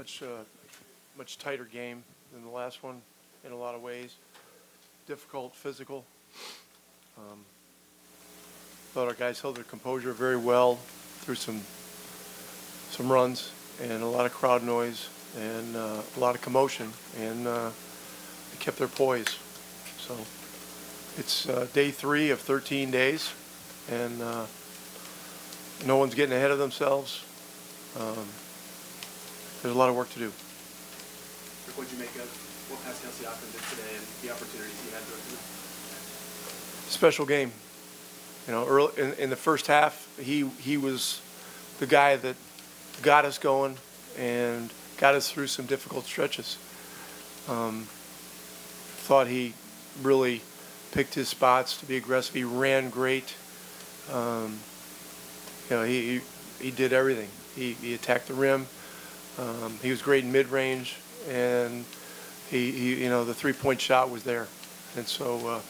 much much tighter game than the last one in a lot of ways. Difficult, physical. Thought our guys held their composure very well through some runs and a lot of crowd noise and a lot of commotion, and they kept their poise. So it's day 3 of 13 days, and no one's getting ahead of themselves. There's a lot of work to do. What did you make of what Pascal Siakam did today and the opportunities he had to do? Special game. You know, early in the first half, he was the guy that got us going and got us through some difficult stretches. Thought he really picked his spots to be aggressive. He ran great. You know, he did everything. He attacked the rim. He was great in mid-range, and he you know, the three-point shot was there, and so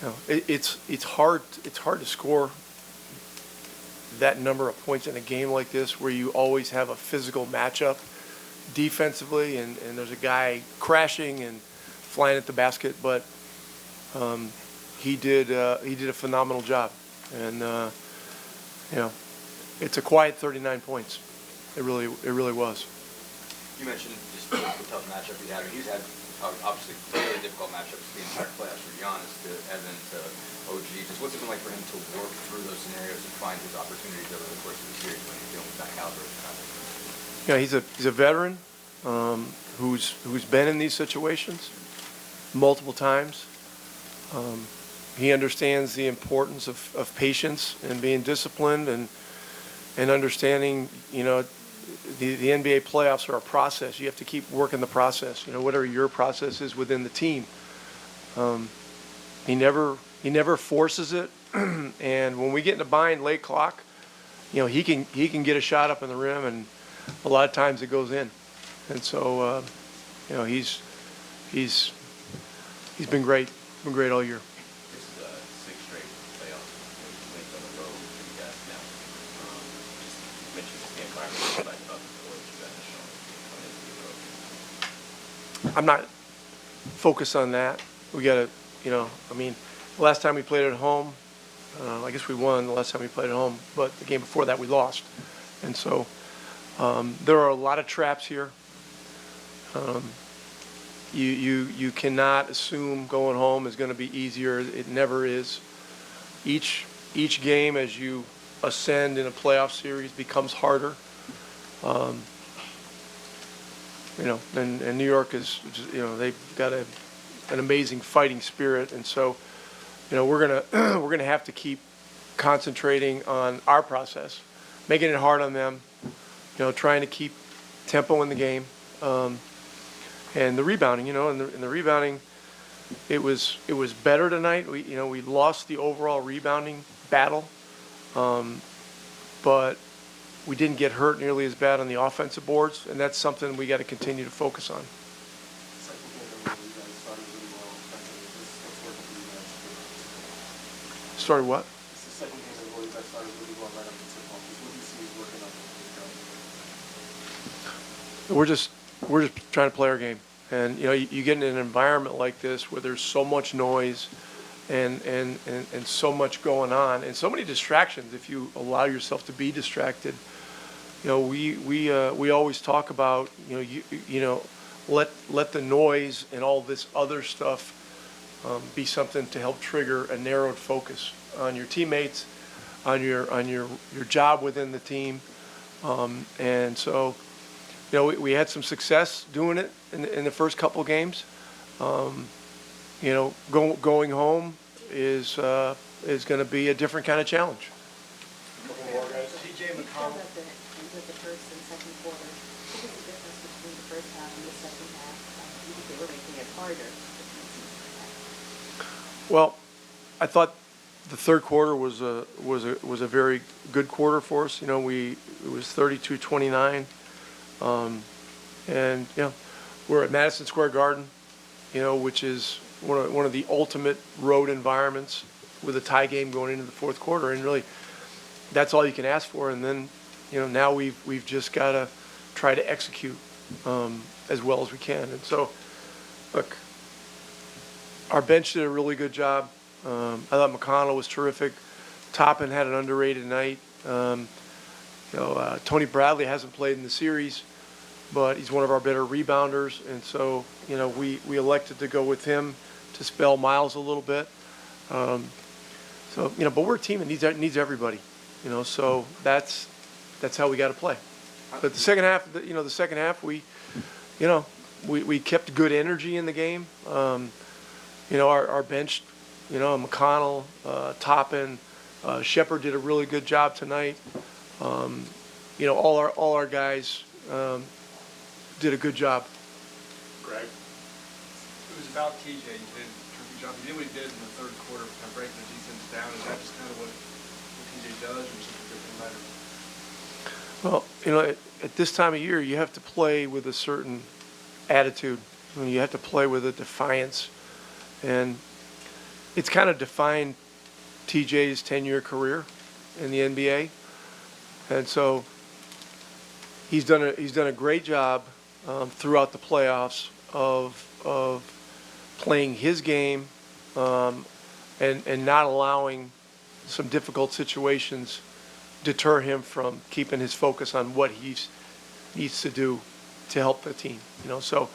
you know, it's hard to score that number of points in a game like this, where you always have a physical matchup defensively, and there's a guy crashing and flying at the basket, but he did a phenomenal job, and you know, it's a quiet 39 points. It really was. You mentioned just the tough matchup he had. He's had obviously really difficult matchups the entire playoffs, from Giannis to Evan to OG. Just what's it been like for him to work through those scenarios and find his opportunities over the course of the series when he's dealing with that caliber of talent? Yeah, he's a veteran who's been in these situations multiple times. He understands the importance of patience and being disciplined and understanding, you know, the NBA playoffs are a process. You have to keep working the process. You know, whatever your process is within the team. He never forces it, and when we get in a bind late clock, you know, he can get a shot up in the rim, and a lot of times it goes in. And so, you know, he's been great. Been great all year. This is 6 straight playoff wins on the road for you guys now. Just mentioned the environment like up for what you guys are showing coming into the road. I'm not focused on that. We got to, you know, I mean, the last time we played at home, I guess we won the last time we played at home, but the game before that we lost. And so there are a lot of traps here. You cannot assume going home is going to be easier. It never is. Each game as you ascend in a playoff series becomes harder. You know, and New York is, you know, they've got an amazing fighting spirit, and so, you know, we're gonna have to keep concentrating on our process, making it hard on them. You know, trying to keep tempo in the game. And the rebounding, you know, and the rebounding, it was better tonight. We lost the overall rebounding battle, but we didn't get hurt nearly as bad on the offensive boards, and that's something we got to continue to focus on. Started what? It's the second game in a row you guys started really well right up to tip-off. What do you see is working on the game? We're just trying to play our game, and you know, you get in an environment like this where there's so much noise, and so much going on, and so many distractions. If you allow yourself to be distracted, you know, we always talk about, you know, let the noise and all this other stuff be something to help trigger a narrowed focus on your teammates, on your job within the team, and so. You know, we had some success doing it in the first couple of games. You know, going home is going to be a different kind of challenge. DJ McConnell. With the first and second quarter, what was the difference between the first half and the second half? You think they were making it harder? Well, I thought the third quarter was a very good quarter for us. You know, it was 32-29. And you know, we're at Madison Square Garden, you know, which is one of the ultimate road environments with a tie game going into the fourth quarter, and really, that's all you can ask for. And then, you know, now we've just got to try to execute as well as we can. And so, look, our bench did a really good job. I thought McConnell was terrific. Toppin had an underrated night. Tony Bradley hasn't played in the series, but he's one of our better rebounders, and so we elected to go with him to spell Miles a little bit. But we're a team that needs everybody, so that's how we got to play. But the second half, we kept good energy in the game. Our bench, McConnell, Toppin, Shepard did a really good job tonight. All our guys did a good job. Greg? It was about TJ. He did a terrific job. He did what he did in the third quarter, kind of breaking the defense down. Is that just kind of what TJ does, or just a different matter? Well, at this time of year, you have to play with a certain attitude. You have to play with a defiance. And it's kind of defined TJ's 10-year career in the NBA. And so he's done a great job throughout the playoffs of playing his game and not allowing some difficult situations deter him from keeping his focus on what he needs to do to help the team. So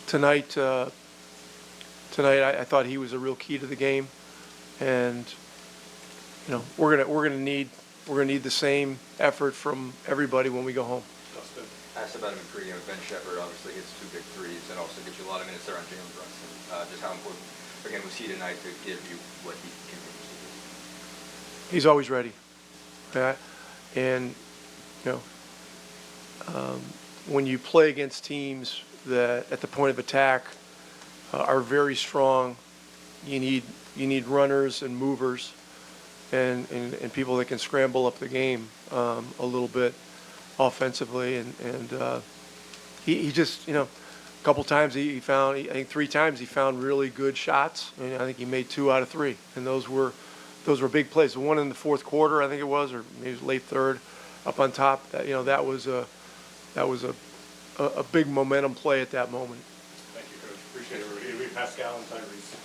tonight I thought he was a real key to the game, and we're gonna need the same effort from everybody when we go home. Justin? Asked about him in pregame with Ben Shepard. Obviously hits 2 big threes and also gets you a lot of minutes there on Jalen Brunson. Just how important, again, was he tonight to give you what he continues to do? He's always ready. And when you play against teams that at the point of attack are very strong, you need runners and movers and people that can scramble up the game a little bit offensively. And he just, a couple times he found, I think 3 times he found really good shots. And I think he made 2 out of 3. And those were big plays. The one in the fourth quarter, I think it was, or maybe it was late third, up on top. That was a big momentum play at that moment. Thank you, Coach. Appreciate it, everybody. Pascal and Tyrese.